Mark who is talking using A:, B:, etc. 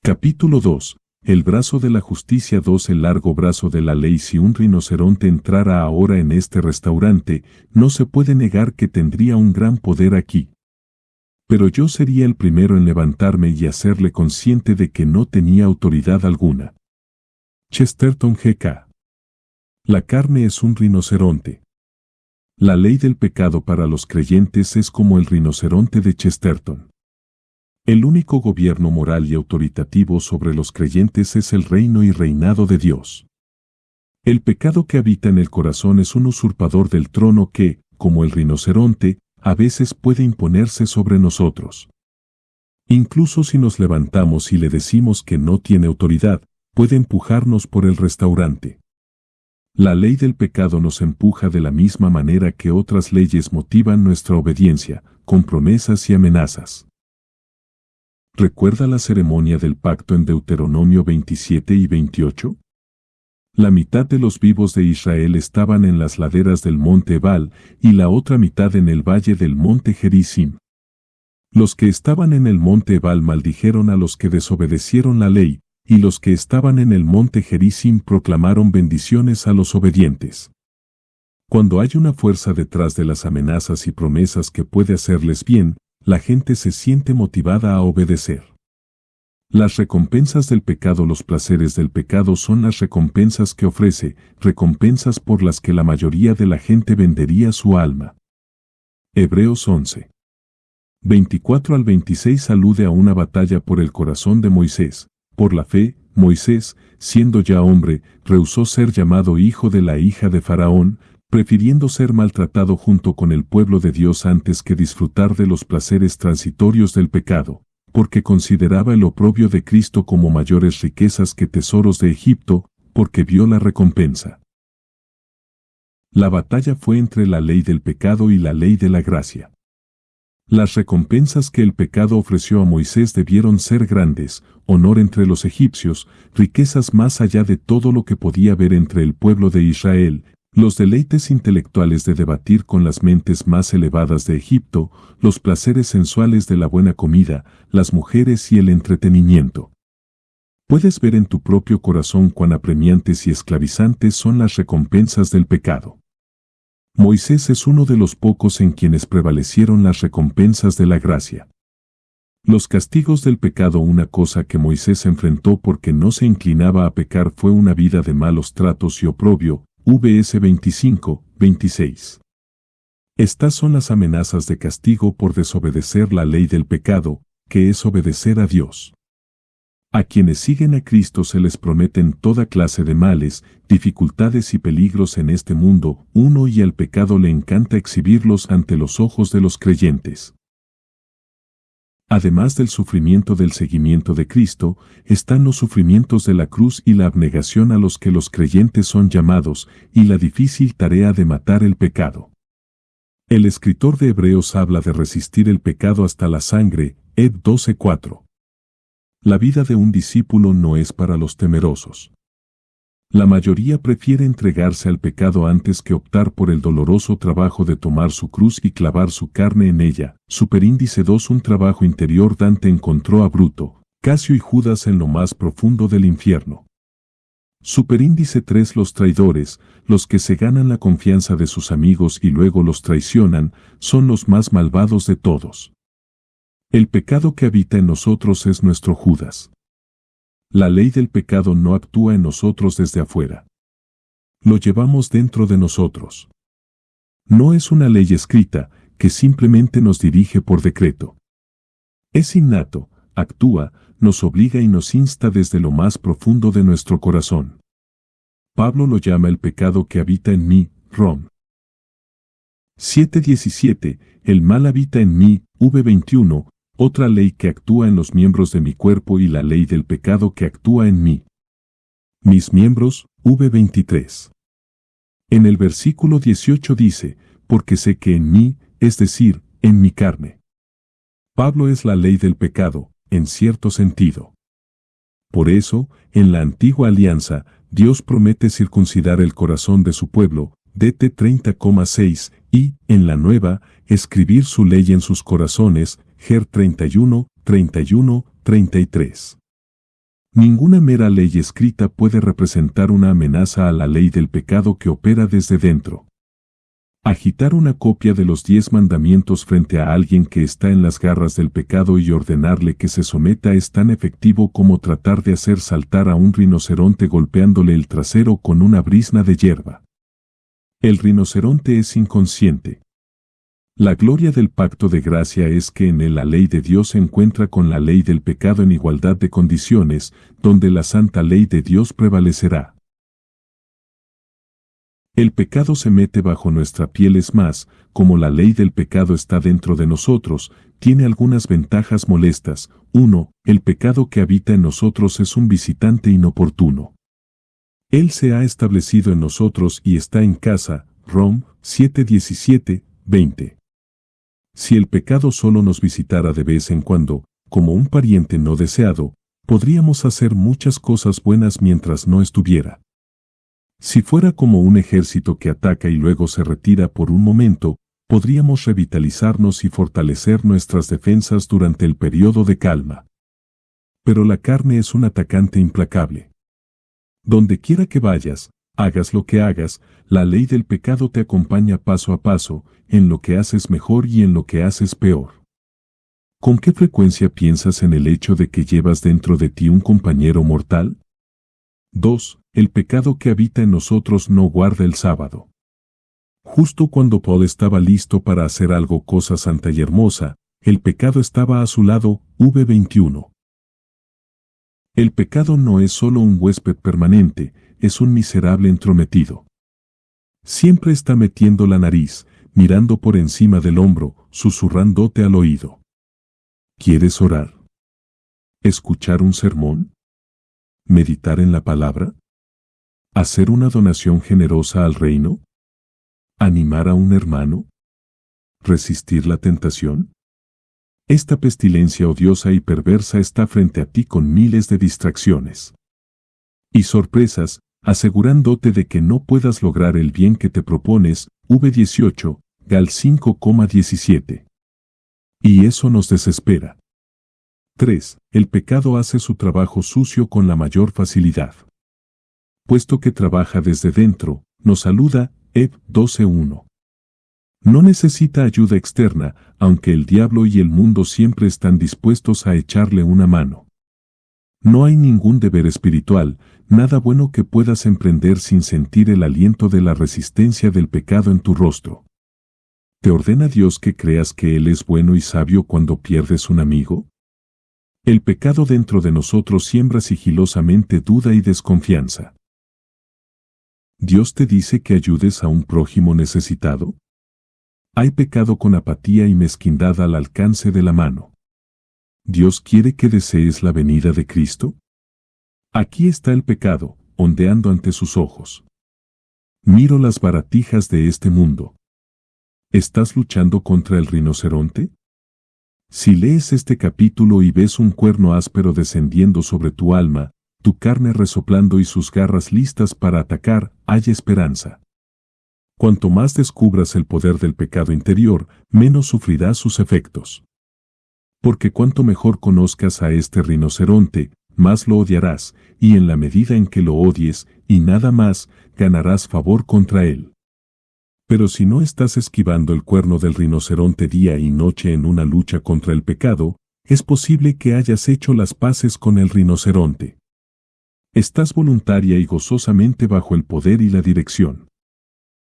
A: Capítulo 2. El brazo de la justicia 2. El largo brazo de la ley. Si un rinoceronte entrara ahora en este restaurante, no se puede negar que tendría un gran poder aquí. Pero yo sería el primero en levantarme y hacerle consciente de que no tenía autoridad alguna. Chesterton G.K. La carne es un rinoceronte. La ley del pecado para los creyentes es como el rinoceronte de Chesterton. El único gobierno moral y autoritativo sobre los creyentes es el reino y reinado de Dios. El pecado que habita en el corazón es un usurpador del trono que, como el rinoceronte, a veces puede imponerse sobre nosotros. Incluso si nos levantamos y le decimos que no tiene autoridad, puede empujarnos por el restaurante. La ley del pecado nos empuja de la misma manera que otras leyes motivan nuestra obediencia, con promesas y amenazas. ¿Recuerda la ceremonia del pacto en Deuteronomio 27 y 28? La mitad de los vivos de Israel estaban en las laderas del monte Ebal y la otra mitad en el valle del monte Gerizim. Los que estaban en el monte Ebal maldijeron a los que desobedecieron la ley, y los que estaban en el monte Gerizim proclamaron bendiciones a los obedientes. Cuando hay una fuerza detrás de las amenazas y promesas que puede hacerles bien, la gente se siente motivada a obedecer. Las recompensas del pecado. Los placeres del pecado son las recompensas que ofrece, recompensas por las que la mayoría de la gente vendería su alma. Hebreos 11. 24 al 26 alude a una batalla por el corazón de Moisés. Por la fe, Moisés, siendo ya hombre, rehusó ser llamado hijo de la hija de Faraón, prefiriendo ser maltratado junto con el pueblo de Dios antes que disfrutar de los placeres transitorios del pecado, porque consideraba el oprobio de Cristo como mayores riquezas que tesoros de Egipto, porque vio la recompensa. La batalla fue entre la ley del pecado y la ley de la gracia. Las recompensas que el pecado ofreció a Moisés debieron ser grandes, honor entre los egipcios, riquezas más allá de todo lo que podía ver entre el pueblo de Israel, los deleites intelectuales de debatir con las mentes más elevadas de Egipto, los placeres sensuales de la buena comida, las mujeres y el entretenimiento. Puedes ver en tu propio corazón cuán apremiantes y esclavizantes son las recompensas del pecado. Moisés es uno de los pocos en quienes prevalecieron las recompensas de la gracia. Los castigos del pecado. Una cosa que Moisés enfrentó porque no se inclinaba a pecar fue una vida de malos tratos y oprobio, vs 25, 26. Estas son las amenazas de castigo por desobedecer la ley del pecado, que es obedecer a Dios. A quienes siguen a Cristo se les prometen toda clase de males, dificultades y peligros en este mundo, y al pecado le encanta exhibirlos ante los ojos de los creyentes. Además del sufrimiento del seguimiento de Cristo, están los sufrimientos de la cruz y la abnegación a los que los creyentes son llamados, y la difícil tarea de matar el pecado. El escritor de Hebreos habla de resistir el pecado hasta la sangre, Ed 12:4. La vida de un discípulo no es para los temerosos. La mayoría prefiere entregarse al pecado antes que optar por el doloroso trabajo de tomar su cruz y clavar su carne en ella. Superíndice 2. Un trabajo interior. Dante encontró a Bruto, Casio y Judas en lo más profundo del infierno. Superíndice 3. Los traidores, los que se ganan la confianza de sus amigos y luego los traicionan, son los más malvados de todos. El pecado que habita en nosotros es nuestro Judas. La ley del pecado no actúa en nosotros desde afuera. Lo llevamos dentro de nosotros. No es una ley escrita, que simplemente nos dirige por decreto. Es innato, actúa, nos obliga y nos insta desde lo más profundo de nuestro corazón. Pablo lo llama el pecado que habita en mí, Rom. 7:17, el mal habita en mí, v21, otra ley que actúa en los miembros de mi cuerpo y la ley del pecado que actúa en mí. Mis miembros, v23. En el versículo 18 dice, porque sé que en mí, es decir, en mi carne. Pablo es la ley del pecado, en cierto sentido. Por eso, en la antigua alianza, Dios promete circuncidar el corazón de su pueblo, DT 30,6, y, en la nueva, escribir su ley en sus corazones, Ger 31, 31, 33. Ninguna mera ley escrita puede representar una amenaza a la ley del pecado que opera desde dentro. Agitar una copia de los 10 mandamientos frente a alguien que está en las garras del pecado y ordenarle que se someta es tan efectivo como tratar de hacer saltar a un rinoceronte golpeándole el trasero con una brizna de hierba. El rinoceronte es inconsciente. La gloria del pacto de gracia es que en él la ley de Dios se encuentra con la ley del pecado en igualdad de condiciones, donde la santa ley de Dios prevalecerá. El pecado se mete bajo nuestra piel, es más, como la ley del pecado está dentro de nosotros, tiene algunas ventajas molestas. 1. El pecado que habita en nosotros es un visitante inoportuno. Él se ha establecido en nosotros y está en casa. Rom. 7:17, 20. Si el pecado solo nos visitara de vez en cuando, como un pariente no deseado, podríamos hacer muchas cosas buenas mientras no estuviera. Si fuera como un ejército que ataca y luego se retira por un momento, podríamos revitalizarnos y fortalecer nuestras defensas durante el periodo de calma. Pero la carne es un atacante implacable. Donde quiera que vayas, hagas lo que hagas, la ley del pecado te acompaña paso a paso, en lo que haces mejor y en lo que haces peor. ¿Con qué frecuencia piensas en el hecho de que llevas dentro de ti un compañero mortal? 2. El pecado que habita en nosotros no guarda el sábado. Justo cuando Paul estaba listo para hacer algo cosa santa y hermosa, el pecado estaba a su lado. V21. El pecado no es solo un huésped permanente, es un miserable entrometido. Siempre está metiendo la nariz, mirando por encima del hombro, susurrándote al oído. ¿Quieres orar? ¿Escuchar un sermón? ¿Meditar en la palabra? ¿Hacer una donación generosa al reino? ¿Animar a un hermano? ¿Resistir la tentación? Esta pestilencia odiosa y perversa está frente a ti con miles de distracciones y sorpresas, asegurándote de que no puedas lograr el bien que te propones. V18, Gal 5,17. Y eso nos desespera. 3. El pecado hace su trabajo sucio con la mayor facilidad. Puesto que trabaja desde dentro, nos saluda. Eb 12:1. No necesita ayuda externa, aunque el diablo y el mundo siempre están dispuestos a echarle una mano. No hay ningún deber espiritual, nada bueno que puedas emprender sin sentir el aliento de la resistencia del pecado en tu rostro. ¿Te ordena Dios que creas que Él es bueno y sabio cuando pierdes un amigo? El pecado dentro de nosotros siembra sigilosamente duda y desconfianza. ¿Dios te dice que ayudes a un prójimo necesitado? Hay pecado con apatía y mezquindad al alcance de la mano. ¿Dios quiere que desees la venida de Cristo? Aquí está el pecado, ondeando ante sus ojos. Miro las baratijas de este mundo. ¿Estás luchando contra el rinoceronte? Si lees este capítulo y ves un cuerno áspero descendiendo sobre tu alma, tu carne resoplando y sus garras listas para atacar, hay esperanza. Cuanto más descubras el poder del pecado interior, menos sufrirás sus efectos. Porque cuanto mejor conozcas a este rinoceronte, más lo odiarás, y en la medida en que lo odies, y nada más, ganarás favor contra él. Pero si no estás esquivando el cuerno del rinoceronte día y noche en una lucha contra el pecado, es posible que hayas hecho las paces con el rinoceronte. Estás voluntaria y gozosamente bajo el poder y la dirección